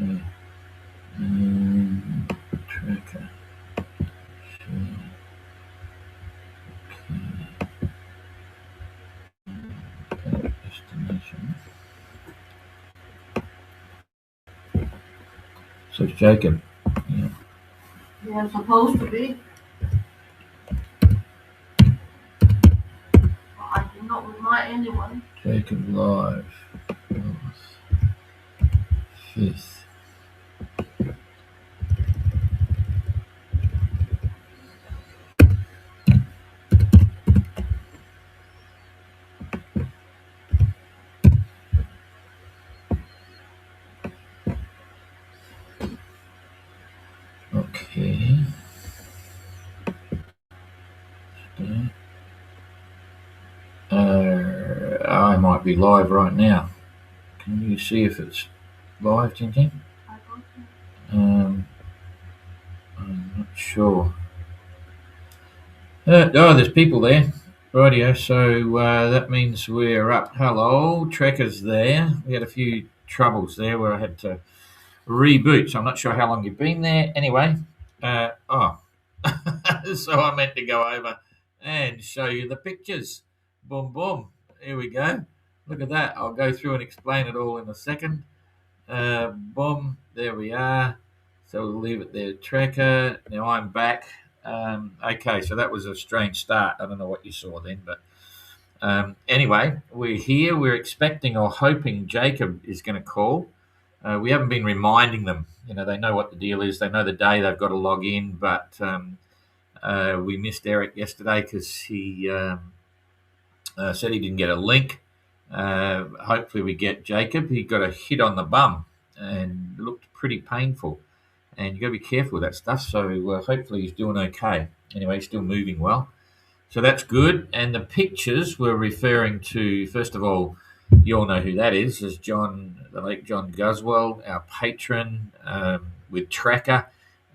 Okay. Tracker. Okay. Destination. So it's Jacob. Yeah. Yeah, supposed to be. I did not remind anyone. Jacob Live. 5th. Okay. I might be live right now. Can you see if it's live, Tintin? I'm not sure. There's people there. Rightio, so that means we're up. Hello, Trekker's there. We had a few troubles there where I had to reboot, so I'm not sure how long you've been there. Anyway, so I meant to go over and show you the pictures. Boom, boom. Here we go. Look at that. I'll go through and explain it all in a second. Boom. There we are. So we'll leave it there. Tracker. Now I'm back. Okay, so that was a strange start. I don't know what you saw then, but anyway, we're here. We're expecting or hoping Jacob is going to call. We haven't been reminding them. You know, they know what the deal is. They know the day they've got to log in, but we missed Eric yesterday because he said he didn't get a link. Hopefully we get Jacob. He got a hit on the bum and looked pretty painful. And you've got to be careful with that stuff. So hopefully he's doing okay. Anyway, he's still moving well. So that's good. And the pictures we're referring to, first of all, you all know who that is John, the late John Guswell, our patron with Tracker.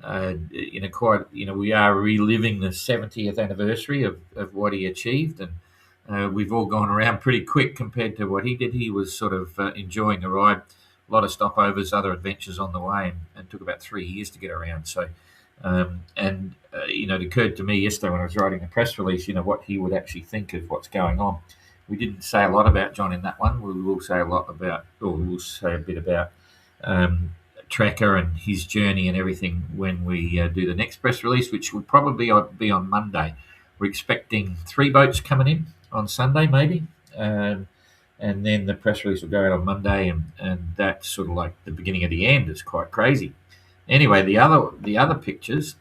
We are reliving the 70th anniversary of what he achieved. And we've all gone around pretty quick compared to what he did. He was sort of enjoying the ride. A lot of stopovers, other adventures on the way, and took about 3 years to get around. So, it occurred to me yesterday when I was writing the press release, what he would actually think of what's going on. We didn't say a lot about John in that one. We will say we'll say a bit about Tracker and his journey and everything when we do the next press release, which will probably be on Monday. We're expecting 3 boats coming in on Sunday, maybe. And then the press release will go out on Monday, and that's sort of like the beginning of the end. It's quite crazy. Anyway, the other pictures.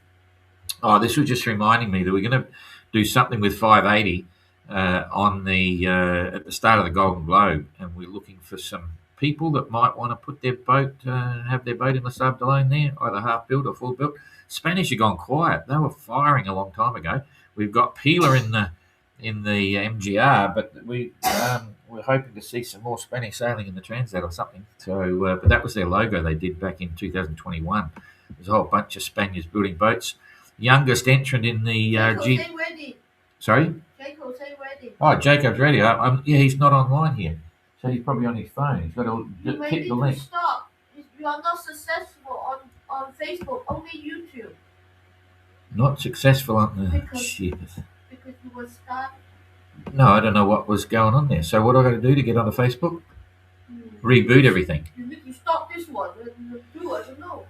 Oh, this was just reminding me that we're going to do something with 580 on the at the start of the Golden Globe, and we're looking for some people that might want to put their boat, have their boat in the Sable d'Olonne there, either half built or full built. Spanish have gone quiet. They were firing a long time ago. We've got Peeler in the MGR, but we're hoping to see some more Spanish sailing in the Transat or something. So, but that was their logo they did back in 2021. There's a whole bunch of Spaniards building boats. Youngest entrant in the Sorry? Jacob's ready. Oh, Jacob's ready. Yeah, he's not online here. So he's probably on his phone. He's got to hit the link. Stop. You are not successful on Facebook, only YouTube. Not successful on the shit. Because you were started. No, I don't know what was going on there. So what do I got to do to get onto Facebook? Reboot everything. You need to stop this one. I don't know.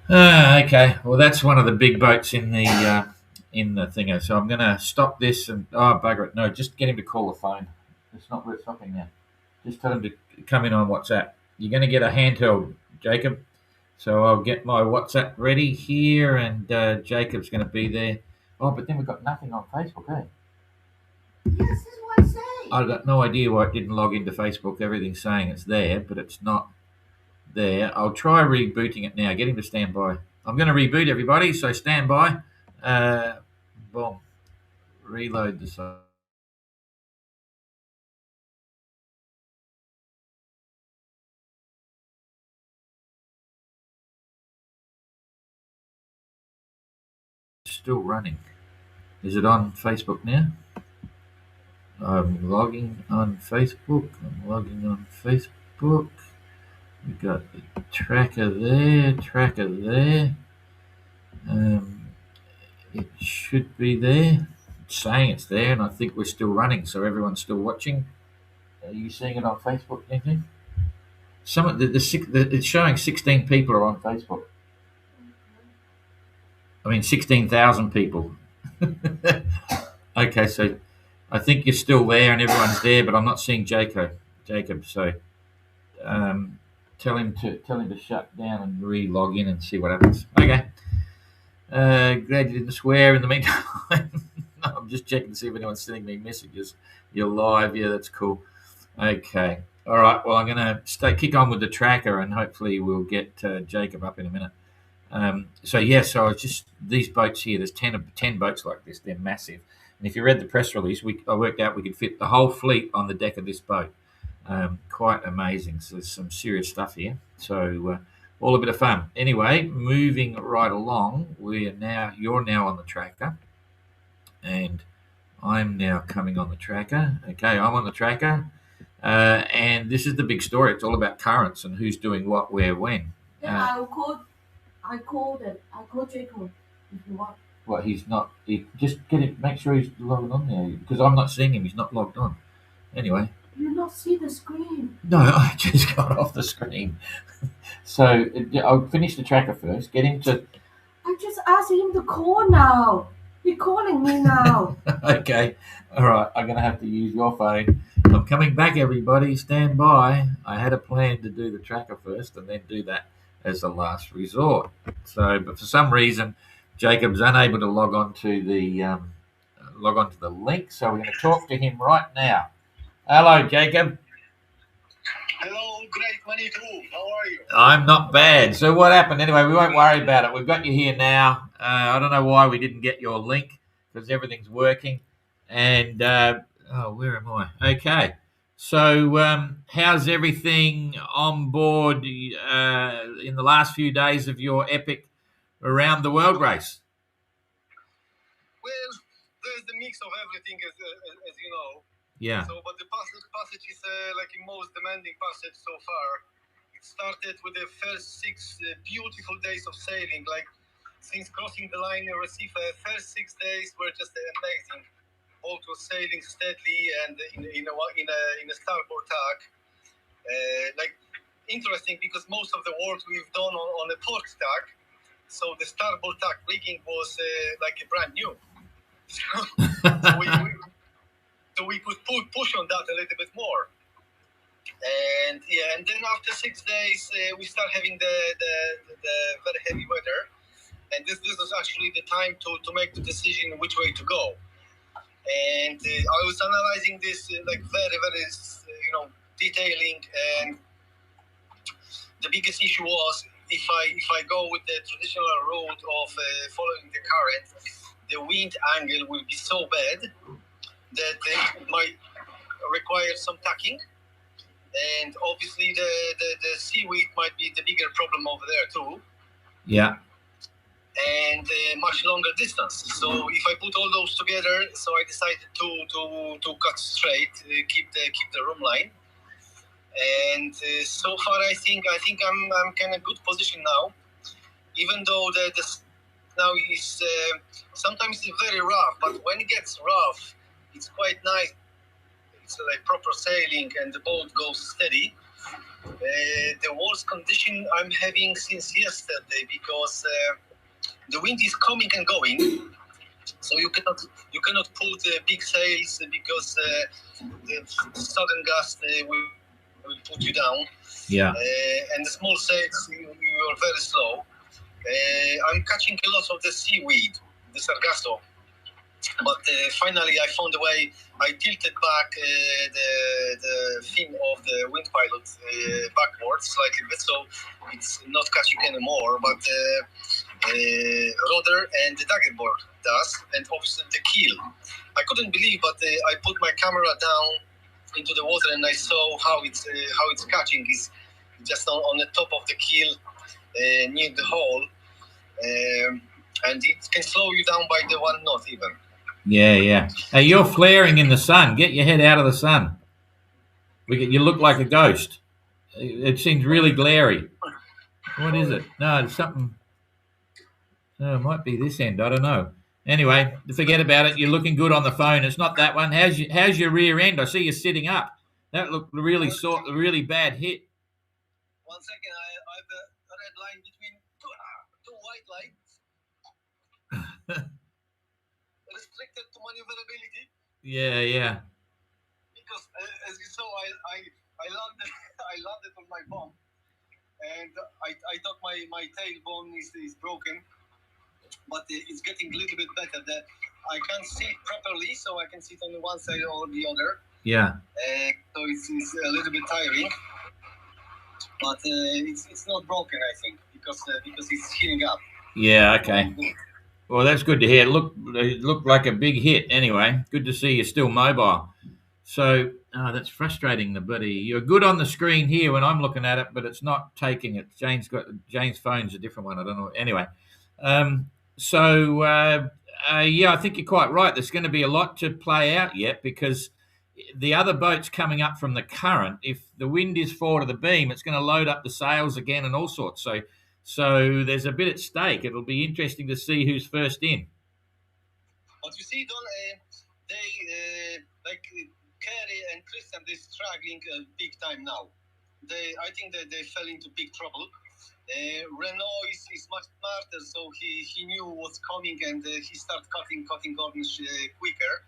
Okay. Well, that's one of the big boats in the thinger. So I'm going to stop this and bugger it. No, just get him to call the phone. It's not worth stopping now. Just tell him to come in on WhatsApp. You're going to get a handheld, Jacob. So I'll get my WhatsApp ready here, and Jacob's going to be there. Oh, but then we've got nothing on Facebook, eh? Yes, that's what I'm saying. I've got no idea why it didn't log into Facebook. Everything's saying it's there, but it's not there. I'll try rebooting it now. Get him to stand by. I'm going to reboot everybody, so stand by. Boom. Reload the site. Still running. Is it on Facebook now? I'm logging on Facebook. We've got the tracker there, it should be there. It's saying it's there, and I think we're still running, so everyone's still watching. Are you seeing it on Facebook, anything? It's showing 16 people are on Facebook. I mean, 16,000 people. Okay, so I think you're still there and everyone's there, but I'm not seeing Jacob. So tell him to shut down and re-log in and see what happens. Okay. Glad you didn't swear in the meantime. I'm just checking to see if anyone's sending me messages. You're live. Yeah, that's cool. Okay. All right. Well, I'm going to kick on with the tracker, and hopefully we'll get Jacob up in a minute. So it's just these boats here. There's 10 boats like this. They're massive. And if you read the press release, I worked out we could fit the whole fleet on the deck of this boat. Quite amazing. So there's some serious stuff here. So all a bit of fun. Anyway, moving right along, you're now on the tracker, and I'm now coming on the tracker. Okay, I'm on the tracker, and this is the big story. It's all about currents and who's doing what, where, when. I called Jacob if you want. Well, he's not. Just get it. Make sure he's logged on there, because I'm not seeing him. He's not logged on. Anyway. You not see the screen? No, I just got off the screen. So I'll finish the tracker first. Get him to. I just asked him to call now. He's calling me now. Okay. All right. I'm going to have to use your phone. I'm coming back, everybody. Stand by. I had a plan to do the tracker first and then do that as a last resort. So, but for some reason, Jacob's unable to log on to the link. So we're going to talk to him right now. Hello, Jacob. Hello, great Manitou. How are you? I'm not bad. So what happened? Anyway, we won't worry about it. We've got you here now. I don't know why we didn't get your link, because everything's working. And, where am I? Okay. So how's everything on board in the last few days of your epic around the world race? Well, there's the mix of everything, as you know. Yeah. So, but the passage is like the most demanding passage so far. It started with the first 6 beautiful days of sailing. Like since crossing the line in Recife, the first 6 days were just amazing. Boat was sailing steadily and in a starboard tack. Like interesting, because most of the work we've done on a port tack. So the starboard tack rigging was like a brand new. So we could push on that a little bit more, and then after 6 days we start having the very heavy weather, and this was actually the time to make the decision which way to go. And I was analyzing this like very detailing, and the biggest issue was if I go with the traditional route of following the current, the wind angle will be so bad that it might require some tacking, and obviously the seaweed might be the bigger problem over there too. Yeah. And much longer distance. So if I put all those together, so I decided to cut straight, keep the room line, and so far I think I'm kind of good position now, even though the now is sometimes it's very rough, but when it gets rough, it's quite nice. It's like proper sailing and the boat goes steady. The worst condition I'm having since yesterday, because the wind is coming and going, so you cannot put big sails, because the sudden gust will put you down. Yeah. And the small sails, you are very slow. I'm catching a lot of the seaweed, the sargasso. But finally, I found a way. I tilted back the fin of the wind pilot backwards slightly bit, so it's not catching anymore. But rudder and the daggerboard does, and obviously the keel. I couldn't believe, but I put my camera down into the water and I saw how it's catching. Is just on the top of the keel near the hole, and it can slow you down by the 1 knot even. Yeah. Hey, you're flaring in the sun. Get your head out of the sun. You look like a ghost. It seems really glary. What is it? No, it's something. No, it might be this end. I don't know. Anyway, forget about it. You're looking good on the phone. It's not that one. How's your rear end? I see you sitting up. That looked really a really bad hit. 1 second, I've a red line between two white lines. Restricted to maneuverability. Yeah. Because as you saw, I landed I landed on my bum, and I thought my tailbone is broken, but it's getting a little bit better. That I can't see it properly, so I can sit on one side or the other. Yeah. So it's a little bit tiring, but it's not broken, I think, because it's healing up. Yeah. Okay. Well, that's good to hear. It looked like a big hit. Anyway, good to see you're still mobile. So that's frustrating. You're good on the screen here when I'm looking at it, but it's not taking it. Jane's phone's a different one. I don't know. Anyway, yeah, I think you're quite right. There's going to be a lot to play out yet because the other boats coming up from the current, if the wind is forward of the beam, it's going to load up the sails again and all sorts. So there's a bit at stake. It'll be interesting to see who's first in. But you see, Don, they like Kerry and Christian, they're struggling big time now. I think that they fell into big trouble. Renault is much smarter, so he knew what's coming and he started cutting corners quicker.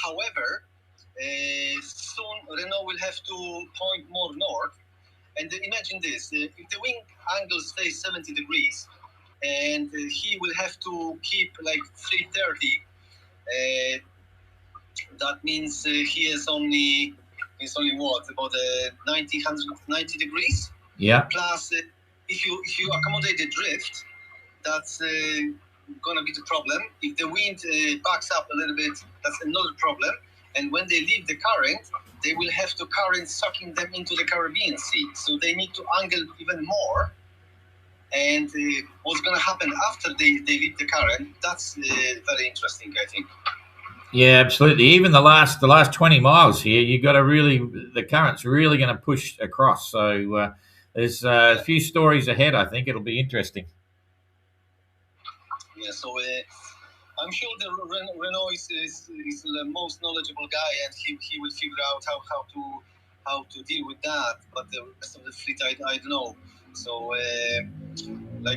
However, soon Renault will have to point more north. And imagine this, if the wing angle stays 70 degrees, and he will have to keep like 330, that means he is only what, about 90 degrees? Yeah. Plus, if you accommodate the drift, that's gonna be the problem. If the wind backs up a little bit, that's another problem. And when they leave the current, they will have the current sucking them into the Caribbean Sea. So they need to angle even more. And what's going to happen after they leave the current, that's very interesting, I think. Yeah, absolutely. Even the last 20 miles here, the current's really going to push across. So there's a few stories ahead, I think. It'll be interesting. Yeah, so I'm sure the Renault is the most knowledgeable guy, and he will figure out how to deal with that. But the rest of the fleet, I don't know. So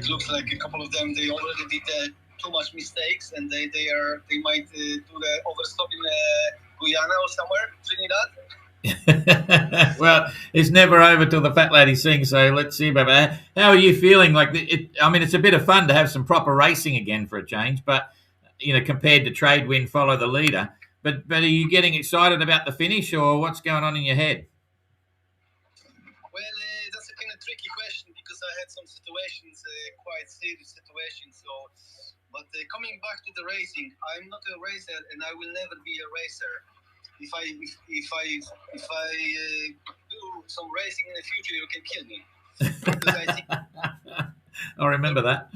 looks like a couple of them, they already did too much mistakes, and they might do the overstop in Guyana or somewhere, Trinidad. Well, it's never over till the fat lady sings. So let's see about that. How are you feeling? It's a bit of fun to have some proper racing again for a change, but compared to trade wind, follow the leader. But are you getting excited about the finish, or what's going on in your head? Well, that's a kind of tricky question because I had some situations, quite serious situations. But coming back to the racing, I'm not a racer, and I will never be a racer. If I do some racing in the future, you can kill me. Because I think I remember that.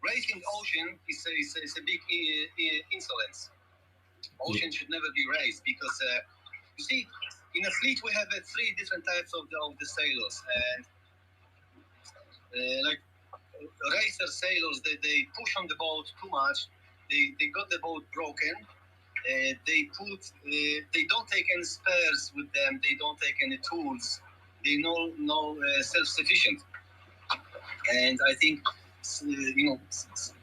Racing ocean is a big insolence. Ocean should never be raced because you see, in a fleet we have 3 different types of the sailors, and like racer sailors, they push on the boat too much. They got the boat broken. They don't take any spares with them. They don't take any tools. They no self-sufficient. And I think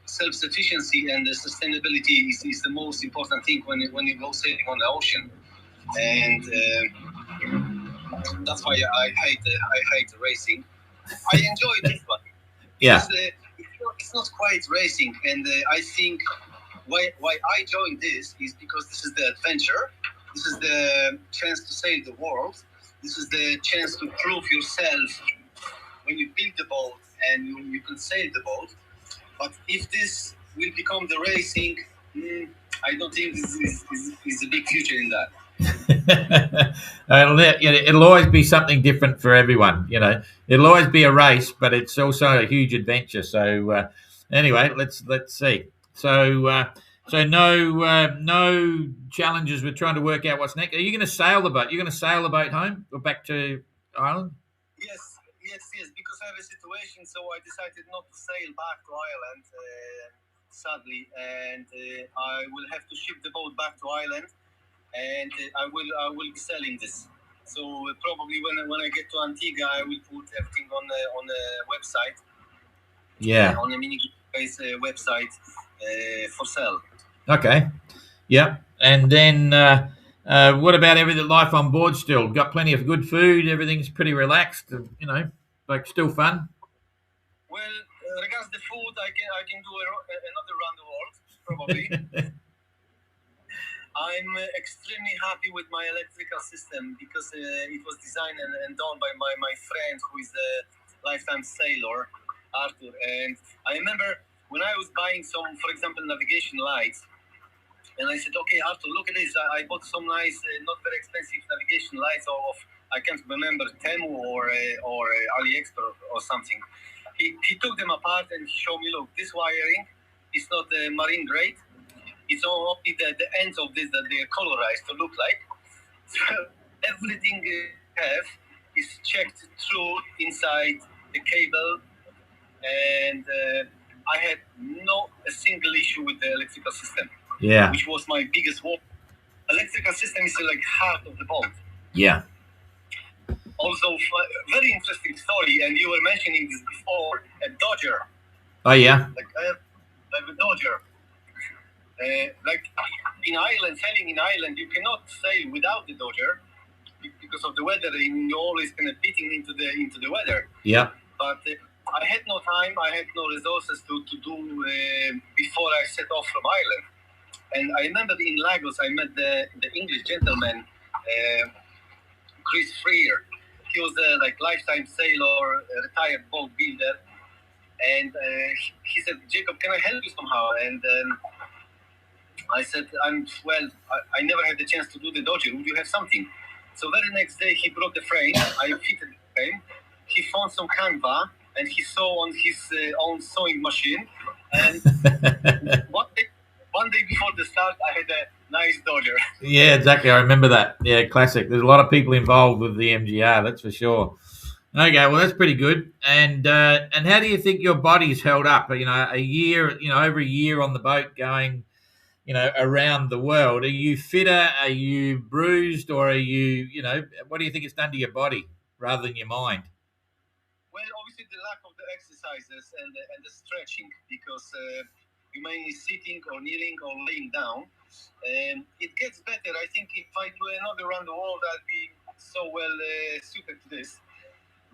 self-sufficiency and the sustainability is the most important thing when you go sailing on the ocean. And that's why I hate racing. I enjoy this one. Yeah. It's not quite racing, and I think why I joined this is because this is the adventure. This is the chance to sail the world. This is the chance to prove yourself when you build the boat and you can sail the boat. But if this will become the racing, I don't think this is a big future in that. It'll always be something different for everyone. It'll always be a race, but it's also a huge adventure. So anyway, let's see. So So no challenges with trying to work out what's next. Are you going to sail the boat? You're going to sail the boat home or back to Ireland? Yes, because I have a situation, so I decided not to sail back to Ireland, sadly, and I will have to ship the boat back to Ireland, and I will be selling this. So probably when I get to Antigua, I will put everything on a website. Yeah. On a mini website for sale. Okay. Yeah. And then what about everything? Life on board still? Got plenty of good food. Everything's pretty relaxed. You know, like still fun. Well, regards the food, I can do another round the world probably. I'm extremely happy with my electrical system because it was designed and done by my friend who is a lifetime sailor, Arthur. And I remember when I was buying some, for example, navigation lights, and I said, okay, Arthur, look at this. I bought some nice, not very expensive navigation lights of, I can't remember, Temu or AliExpress or something. He took them apart and he showed me, look, this wiring is not marine grade. It's only the ends of this that they are colorized to look like. So everything you have is checked through inside the cable, and I had a single issue with the electrical system. Yeah. Which was my biggest work. Electrical system is like heart of the boat. Yeah. Also, very interesting story, and you were mentioning this before, a Dodger. Oh yeah. Like I have a Dodger. Like in Ireland, sailing in Ireland, you cannot sail without the Dodger because of the weather. You're always kind of beating into the weather. Yeah. But I had no time. I had no resources to do before I set off from Ireland. And I remember in Lagos, I met the English gentleman, Chris Freer. He was a lifetime sailor, retired boat builder, and he said, "Jacob, can I help you somehow?" And I said, I never had the chance to do the Dodger. Would you have something?" So very next day, he brought the frame. I fitted the frame. He found some canvas, and he saw on his own sewing machine. And one day before the start, I had a nice Dodger. Yeah, exactly. I remember that. Yeah, classic. There's a lot of people involved with the MGR, that's for sure. Okay, well that's pretty good. And how do you think your body's held up? You know, over a year on the boat going, around the world. Are you fitter? Are you bruised? Or are you, what do you think it's done to your body rather than your mind? Well, obviously the lack of the exercises and the stretching, because you're mainly sitting or kneeling or laying down. It gets better. I think if I do another round the world, I'll be so well suited to this.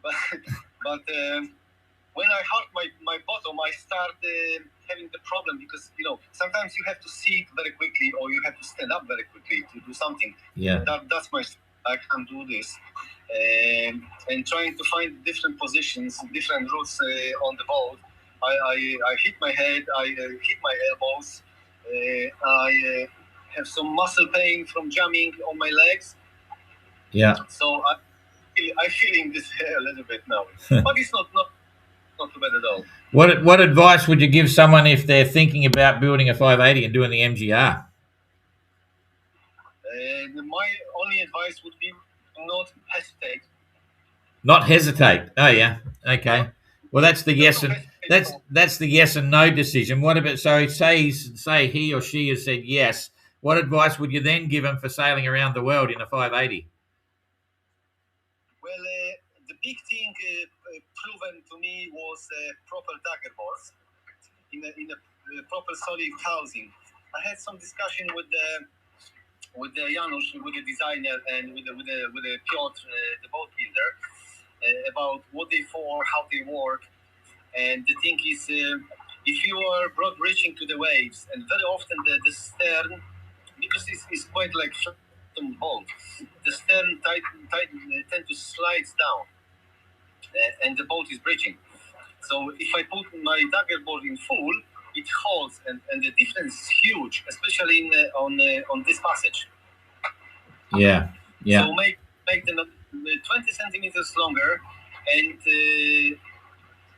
But when I hurt my bottom, I start having the problem because sometimes you have to sit very quickly or you have to stand up very quickly to do something. Yeah, that's my. I can't do this. And trying to find different positions, different routes on the boat. I hit my head, I hit my elbows, I have some muscle pain from jamming on my legs. Yeah. So I'm feeling this a little bit now, but it's not too bad at all. What advice would you give someone if they're thinking about building a 580 and doing the MGR? My only advice would be not hesitate. Not hesitate. Oh yeah. Okay. Well, that's the yes and that's the yes and no decision. What about say he or she has said yes? What advice would you then give them for sailing around the world in a 580? Well, the big thing proven to me was proper dagger boards in a proper solid housing. I had some discussion with the Janusz, with the designer, and with the Piotr, the boat builder, about what they for, how they work. And the thing is, if you are broad reaching to the waves, and very often the stern, because it's quite like flattened boat, the stern tend to slide down, and the boat is breaching. So if I put my dagger board in full, it holds, and the difference is huge, especially on this passage. Yeah. So make them 20 centimeters longer, and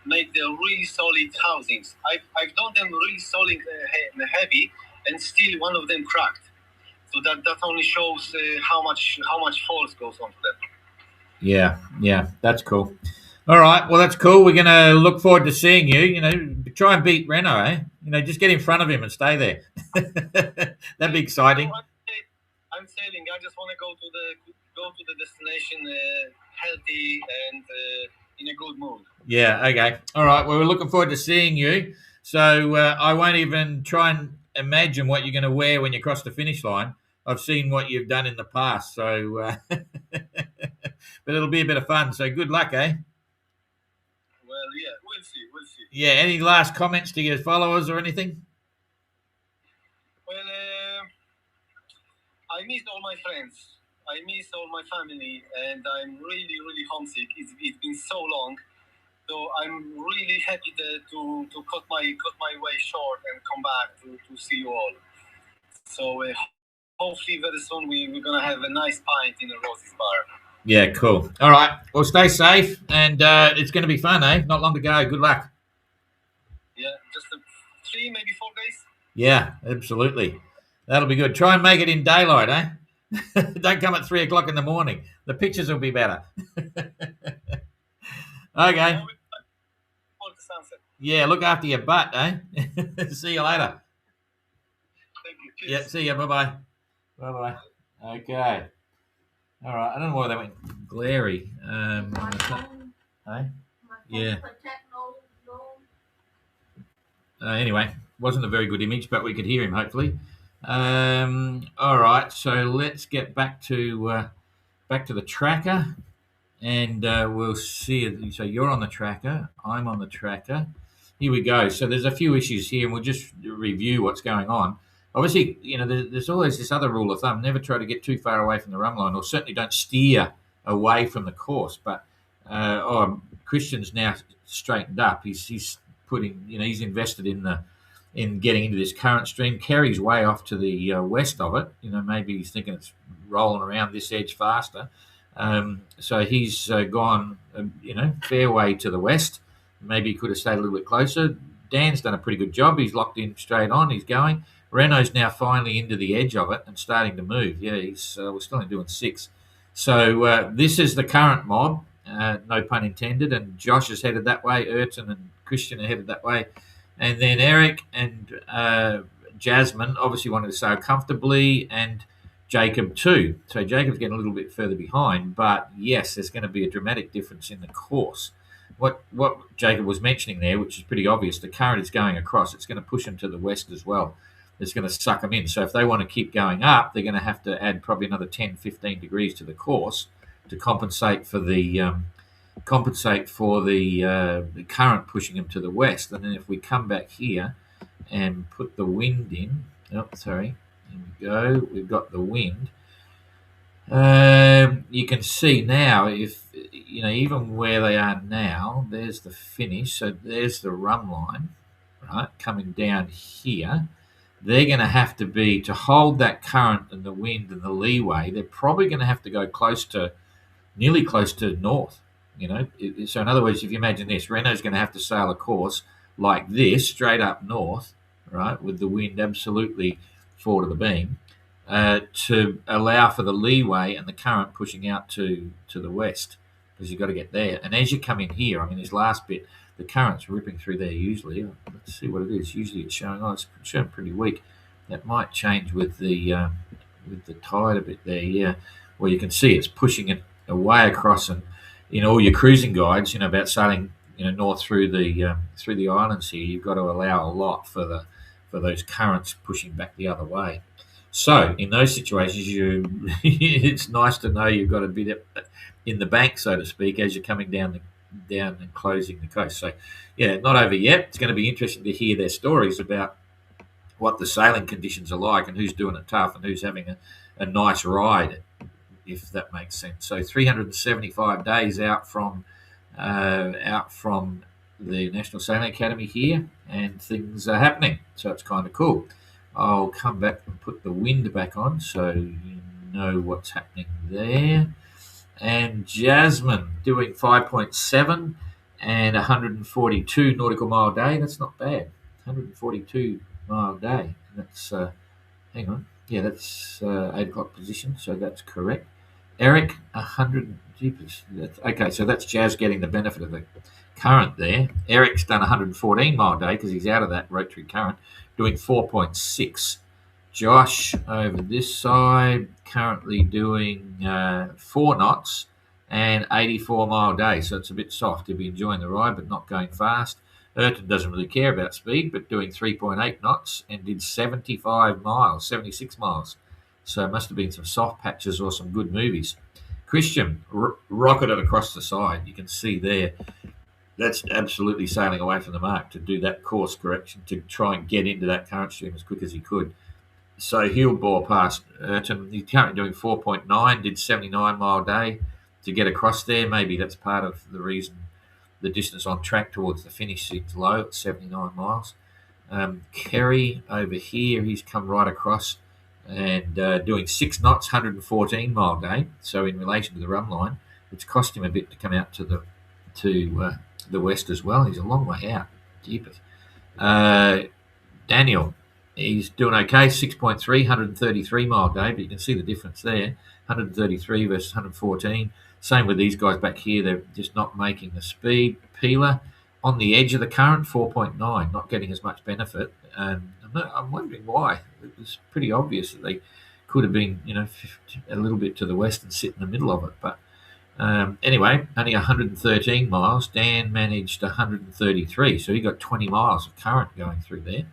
make the really solid housings. I've done them really solid and heavy, and still one of them cracked. So that only shows how much force goes on to them. Yeah, that's cool. All right, well, that's cool. We're going to look forward to seeing you. You know, try and beat Renault, eh? You know, just get in front of him and stay there. That'd be exciting. I'm sailing. I just want to go to the destination healthy and in a good mood. Yeah, okay. All right, well, we're looking forward to seeing you. So I won't even try and imagine what you're going to wear when you cross the finish line. I've seen what you've done in the past, so but it'll be a bit of fun. So good luck, eh? Well, yeah, we'll see. Yeah, any last comments to your followers or anything? Well, I missed all my friends. I miss all my family, and I'm really, really homesick. It's been so long, so I'm really happy to cut my way short and come back to see you all. So hopefully very soon we're gonna have a nice pint in a Rosie's bar. Yeah, cool. All right. Well, stay safe, and it's going to be fun, eh? Not long to go. Good luck. Yeah, just 3, maybe 4 days. Yeah, absolutely. That'll be good. Try and make it in daylight, eh? Don't come at 3 o'clock in the morning. The pictures will be better. Okay. Yeah, look after your butt, eh? See you later. Thank you. Cheers. Yeah, see you. Bye-bye. Bye-bye. Okay. All right. I don't know why they went glary. My phone, Eh? my phone Yeah. protect no. Anyway, wasn't a very good image, but we could hear him hopefully. All right, so let's get back to the tracker, and we'll see it. So you're on the tracker, I'm on the tracker. Here we go. So there's a few issues here, and we'll just review what's going on. Obviously, you know, there's always this other rule of thumb: never try to get too far away from the run line, or certainly don't steer away from the course. But Christian's now straightened up. He's putting, you know, he's invested in getting into this current stream. Kerry's way off to the west of it. You know, maybe he's thinking it's rolling around this edge faster. So he's gone, you know, fair way to the west. Maybe he could have stayed a little bit closer. Dan's done a pretty good job. He's locked in straight on. He's going. Renault's now finally into the edge of it and starting to move. Yeah, we're still only doing 6. So this is the current mob, no pun intended. And Josh is headed that way. Ayrton and Christian are headed that way. And then Eric and Jasmine obviously wanted to sail comfortably, and Jacob too. So Jacob's getting a little bit further behind, but yes, there's going to be a dramatic difference in the course. What Jacob was mentioning there, which is pretty obvious, the current is going across. It's going to push them to the west as well. It's going to suck them in. So if they want to keep going up, they're going to have to add probably another 10, 15 degrees to the course to compensate for the current pushing them to the west. And then if we come back here and put the wind in, here we go, we've got the wind. You can see now, if you know, even where they are now, there's the finish. So there's the run line, right, coming down here. They're going to have to be, to hold that current and the wind and the leeway, they're probably going to have to go nearly close to north. You know, so in other words, if you imagine this, Renault's going to have to sail a course like this, straight up north, right, with the wind absolutely forward of the beam, to allow for the leeway and the current pushing out to the west, because you've got to get there. And as you come in here, I mean, this last bit, the current's ripping through there usually. Let's see what it is. Usually it's it's showing pretty weak. That might change with the tide a bit there, yeah. Well, you can see it's pushing it away across, and in all your cruising guides, you know, about sailing, you know, north through the islands here, you've got to allow a lot for those currents pushing back the other way. So in those situations, it's nice to know you've got a bit in the bank, so to speak, as you're coming down and closing the coast. So yeah, not over yet. It's going to be interesting to hear their stories about what the sailing conditions are like and who's doing it tough and who's having a nice ride, if that makes sense. So 375 days out from the National Sailing Academy here, and things are happening. So it's kind of cool. I'll come back and put the wind back on so you know what's happening there. And Jasmine doing 5.7 and 142 nautical mile day. That's not bad. 142 mile day. That's hang on. Yeah, that's 8 o'clock position, so that's correct. Eric, 100 jeepers. Okay, so that's Jazz getting the benefit of the current there. Eric's done 114 mile day because he's out of that rotary current, doing 4.6. Josh over this side currently doing 4 knots and 84 mile day, so it's a bit soft. He'll be enjoying the ride but not going fast. Ayrton doesn't really care about speed, but doing 3.8 knots and did 75 miles, 76 miles. So it must have been some soft patches or some good movies. Christian rocketed across the side. You can see there. That's absolutely sailing away from the mark to do that course correction, to try and get into that current stream as quick as he could. So he'll bore past Ayrton. He's currently doing 4.9, did 79 mile day to get across there. Maybe that's part of the reason the distance on track towards the finish seems low at 79 miles. Kerry over here, he's come right across and doing 6 knots, 114 mile day. So in relation to the run line, it's cost him a bit to come out to the west as well. He's a long way out. Jeepers. Daniel, he's doing okay, 6.3, 133 mile day, but you can see the difference there, 133 versus 114. Same with these guys back here. They're just not making the speed. Peeler on the edge of the current, 4.9, not getting as much benefit. I'm wondering why. It was pretty obvious that they could have been, a little bit to the west and sit in the middle of it. But anyway, only 113 miles. Dan managed 133, so he got 20 miles of current going through there.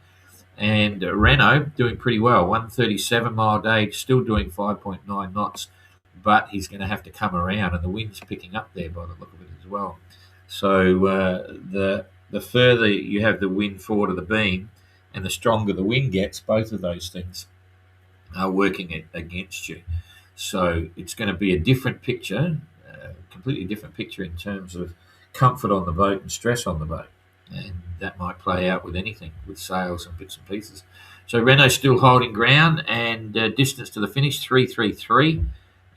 And Renault doing pretty well, 137 mile day, still doing 5.9 knots. But he's going to have to come around, and the wind's picking up there by the look of it as well. So the further you have the wind forward of the beam and the stronger the wind gets, both of those things are working against you. So it's going to be a different picture, completely different picture in terms of comfort on the boat and stress on the boat. And that might play out with anything, with sails and bits and pieces. So Renault's still holding ground, and distance to the finish, 3:33.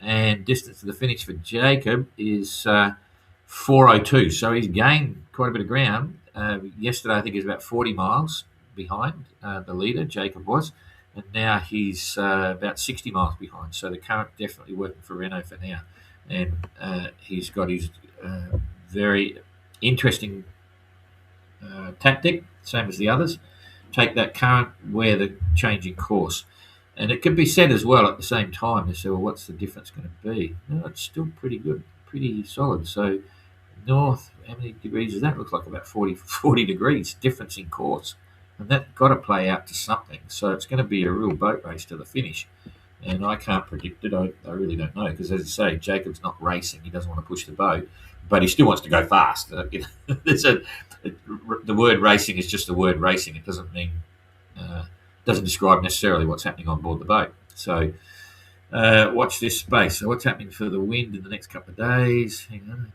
And distance to the finish for Jacob is 4:02. So he's gained quite a bit of ground. Yesterday, I think he was about 40 miles behind the leader, Jacob was. And now he's about 60 miles behind. So the current definitely working for Renault for now. And he's got his very interesting tactic, same as the others. Take that current, wear the changing course. And it can be said as well at the same time, they say, well, what's the difference going to be? No, it's still pretty good, pretty solid. So north, how many degrees is that? Looks like about 40 degrees difference in course. And that's got to play out to something. So it's going to be a real boat race to the finish. And I can't predict it. I really don't know. Because as I say, Jacob's not racing. He doesn't want to push the boat. But he still wants to go fast. The word racing is just the word racing. It doesn't mean... doesn't describe necessarily what's happening on board the boat. So watch this space. So what's happening for the wind in the next couple of days? Hang on,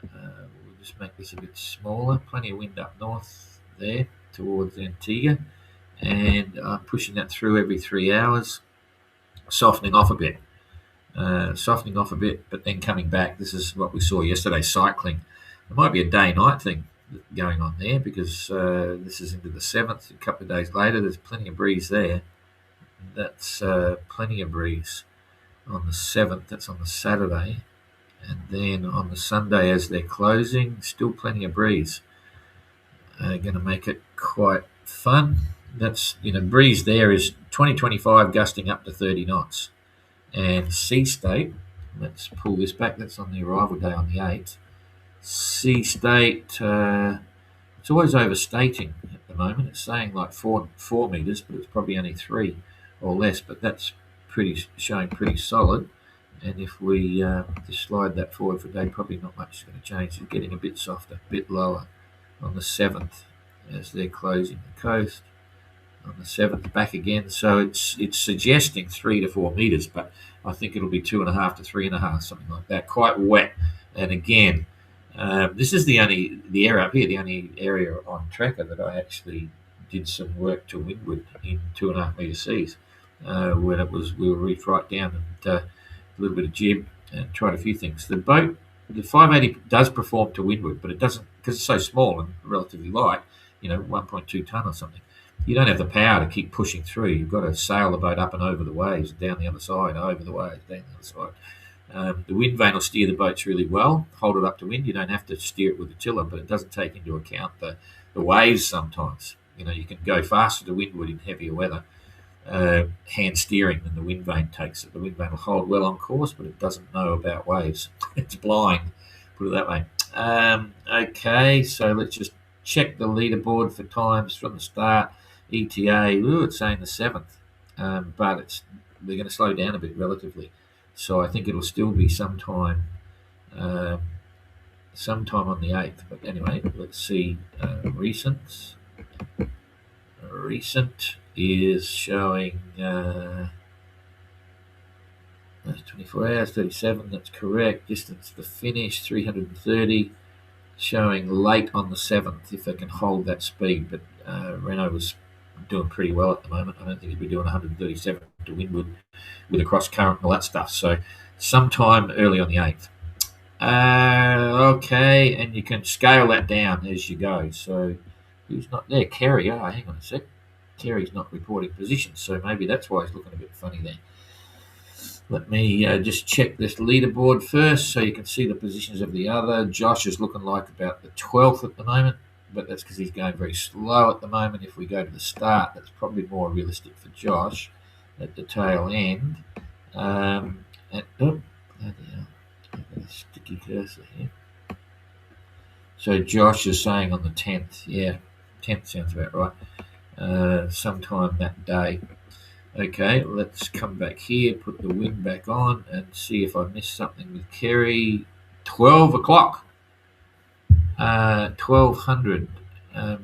we'll just make this a bit smaller. Plenty of wind up north there towards Antigua, and I'm pushing that through every 3 hours, softening off a bit, but then coming back. This is what we saw yesterday, cycling. It might be a day-night thing going on there, because this is into the 7th. A couple of days later, there's plenty of breeze there. That's plenty of breeze on the 7th. That's on the Saturday. And then on the Sunday, as they're closing, still plenty of breeze. Going to make it quite fun. That's, breeze there is 20-25 gusting up to 30 knots. And sea state, let's pull this back. That's on the arrival day on the 8th. Sea state, it's always overstating at the moment. It's saying like 4 meters, but it's probably only 3 or less. But that's showing pretty solid. And if we just slide that forward for a day, probably not much is going to change. It's getting a bit softer, a bit lower on the 7th as they're closing the coast. On the 7th, back again. So it's suggesting 3 to 4 meters, but I think it'll be 2.5 to 3.5, something like that. Quite wet. And again, this is the area up here, the only area on Tracker that I actually did some work to windward in 2.5 meter seas, when we were reefed right down, and a little bit of jib and tried a few things. The boat, the 580 does perform to windward, but it doesn't, because it's so small and relatively light, 1.2 ton or something. you don't have the power to keep pushing through. You've got to sail the boat up and over the waves, down the other side, over the waves, down the other side. The wind vane will steer the boats really well, hold it up to wind. You don't have to steer it with the tiller, but it doesn't take into account the waves sometimes. You can go faster to windward in heavier weather, hand steering than the wind vane takes it. The wind vane will hold well on course, but it doesn't know about waves. It's blind, put it that way. Okay, so let's just check the leaderboard for times from the start. ETA, it's saying the 7th, but they're going to slow down a bit relatively. So I think it'll still be sometime on the 8th. But anyway, let's see. Recent is showing 24 hours, 37. That's correct. Distance to finish 330. Showing late on the 7th if they can hold that speed. But Renault was doing pretty well at the moment. I don't think he'd be doing 137 to windward with a cross current and all that stuff. So sometime early on the 8th. Okay, and you can scale that down as you go. So who's not there? Kerry. Oh, hang on a sec. Kerry's not reporting position, so maybe that's why he's looking a bit funny there. Let me just check this leaderboard first so you can see the positions of the other. Josh is looking like about the 12th at the moment, but that's because he's going very slow at the moment. If we go to the start, that's probably more realistic for Josh at the tail end. Sticky cursor here. So Josh is saying on the 10th. Yeah, 10th sounds about right. Sometime that day. Okay, let's come back here, put the wind back on, and see if I missed something with Kerry. 12 o'clock. 1200.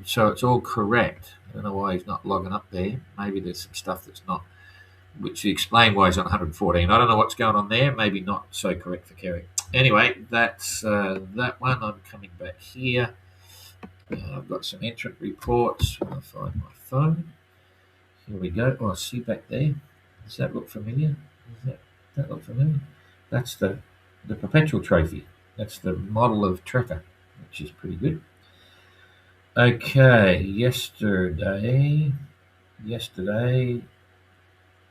So it's all correct. I don't know why he's not logging up there. Maybe there's some stuff that's not, which explain why he's on 114. I don't know what's going on there. Maybe not so correct for Kerry. Anyway, that's that one. I'm coming back here. I've got some entrant reports. I'll find my phone. Here we go. Oh, I see back there. Does that look familiar? Does that look familiar? That's the Perpetual Trophy. That's the model of Trekker, which is pretty good. Okay, yesterday.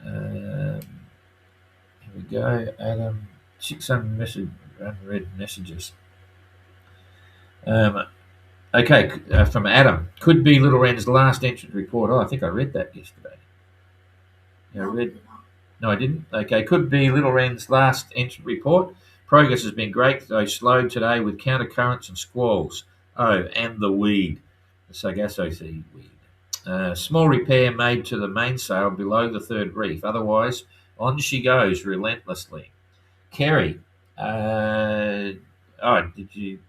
Here we go. Adam, 600 unread messages. Okay, from Adam. Could be Little Wren's last entrant report. Oh, I think I read that yesterday. Yeah, No, I didn't. Okay, could be Little Wren's last entrant report. Progress has been great, though slowed today with countercurrents and squalls. Oh, and the weed, the Sargasso Sea weed. Small repair made to the mainsail below the third reef. Otherwise, on she goes relentlessly. Kerry, did you...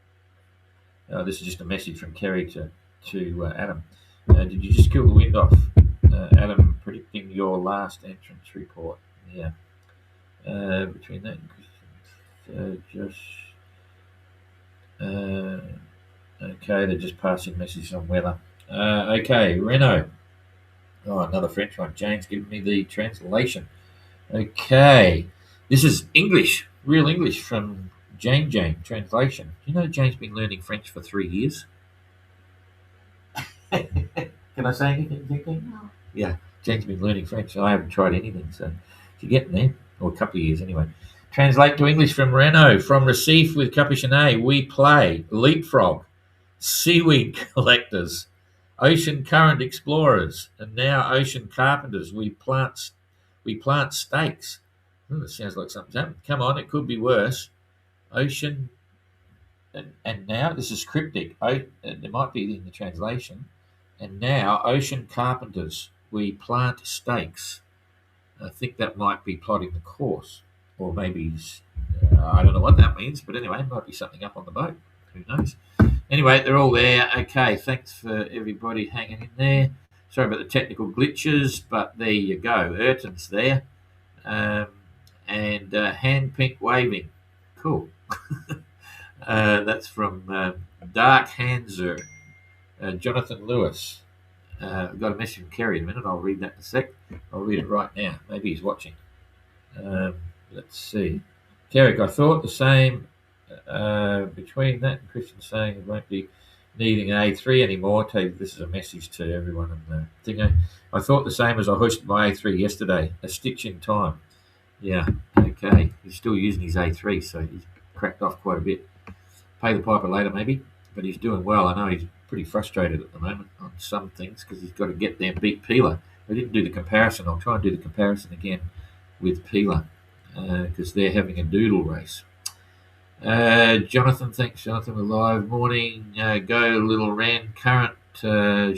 Oh, this is just a message from Kerry to Adam. Did you just kill the wind off? Adam, predicting your last entrance report. Yeah. Between that and Christian, Josh. Okay, they're just passing messages on weather. Okay, Renault. Oh, another French one. Jane's giving me the translation. Okay. This is English, real English from Jane translation. You know Jane's been learning French for 3 years? Can I say anything, Jane? No. Yeah, Jane's been learning French. I haven't tried anything, so she's getting there. Or a couple of years anyway. Translate to English from Renault. From Recife with Capuchinet, we play leapfrog, seaweed collectors, ocean current explorers, and now ocean carpenters. We plant stakes. That sounds like something's happened. Come on, it could be worse. Ocean, and now this is cryptic. There might be in the translation. And now ocean carpenters, we plant stakes. I think that might be plotting the course, or maybe I don't know what that means. But anyway, it might be something up on the boat. Who knows? Anyway, they're all there. Okay, thanks for everybody hanging in there. Sorry about the technical glitches, but there you go. Ayrton's there. And hand pink waving. Cool. That's from Dark Hanser. Jonathan Lewis. I've got a message from Kerry in a minute. I'll read that in a sec. I'll read it right now. Maybe he's watching. Let's see. Kerry, I thought the same between that and Christian saying it won't be needing an A3 anymore. This is a message to everyone in the thing. I thought the same as I hoisted my A3 yesterday. A stitch in time. Yeah, okay. He's still using his A3, so he's cracked off quite a bit. Pay the piper later, maybe, but he's doing well. I know he's pretty frustrated at the moment on some things because he's got to get there and beat Peeler. I didn't do the comparison. I'll try and do the comparison again with Peeler because they're having a doodle race. Jonathan, thanks, Jonathan. We're live. Morning. Go, little Ran. Current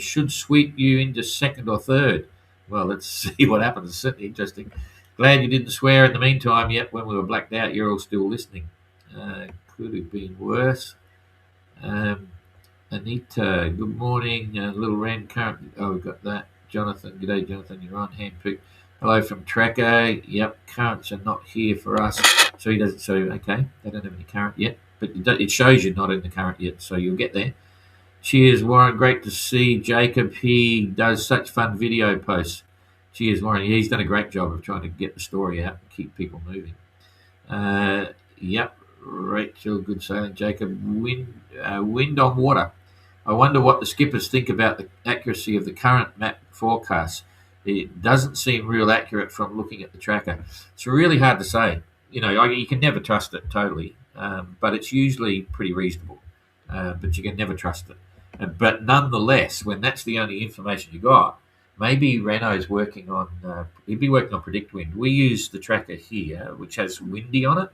should sweep you into second or third. Well, let's see what happens. It's certainly interesting. Glad you didn't swear in the meantime yet when we were blacked out. You're all still listening. Could have been worse. Anita, good morning. Little Ran. Current. Oh, we've got that. Jonathan, g'day, Jonathan. You're on handpick. Hello from Tracker. Yep, currents are not here for us. So he doesn't. So okay, they don't have any current yet, but it shows you're not in the current yet. So you'll get there. Cheers, Warren. Great to see Jacob. He does such fun video posts. Cheers, Warren. He's done a great job of trying to get the story out and keep people moving. Yep, Rachel. Good sailing, Jacob. Wind on water. I wonder what the skippers think about the accuracy of the current map forecast. It doesn't seem real accurate from looking at the tracker. It's really hard to say. You can never trust it totally, but it's usually pretty reasonable. But you can never trust it. But nonetheless, when that's the only information you got, maybe Renault's working on. He'd be working on predict wind. We use the tracker here, which has windy on it.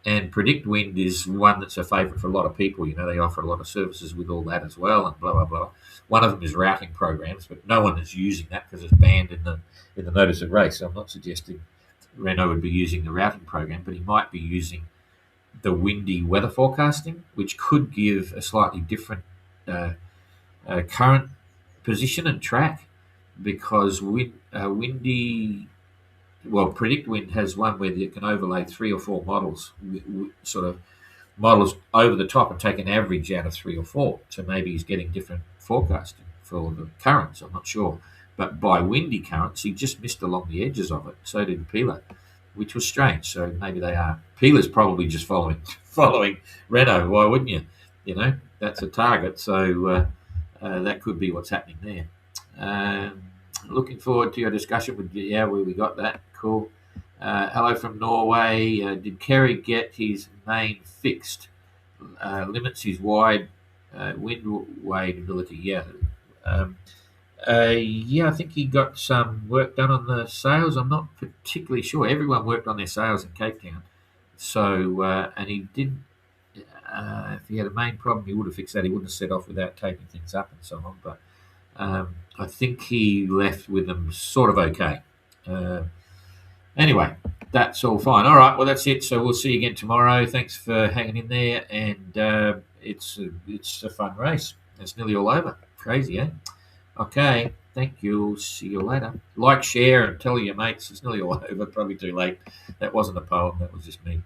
And Predict Wind is one that's a favourite for a lot of people. They offer a lot of services with all that as well, and blah blah blah. One of them is routing programs, but no one is using that because it's banned in the notice of race. So I'm not suggesting Renault would be using the routing program, but he might be using the windy weather forecasting, which could give a slightly different current position and track because windy. Well, Predict Wind has one where you can overlay 3 or 4 models, sort of models over the top and take an average out of 3 or 4. So maybe he's getting different forecasting for the currents. I'm not sure. But by windy currents, he just missed along the edges of it. So did Peeler, which was strange. So maybe they are. Peeler's probably just following Renault. Why wouldn't you? That's a target. So that could be what's happening there. Looking forward to your discussion with we got that. Cool. Hello from Norway. Did Kerry get his main fixed? Limits his wind wade ability. Yeah. I think he got some work done on the sails. I'm not particularly sure. Everyone worked on their sails in Cape Town. So, and he didn't. If he had a main problem, he would have fixed that. He wouldn't have set off without taping things up and so on. But I think he left with them sort of okay. Anyway, that's all fine. All right, well, that's it. So we'll see you again tomorrow. Thanks for hanging in there. And it's a fun race. It's nearly all over. Crazy, eh? Okay, thank you. See you later. Like, share, and tell your mates. It's nearly all over. Probably too late. That wasn't a poem. That was just me.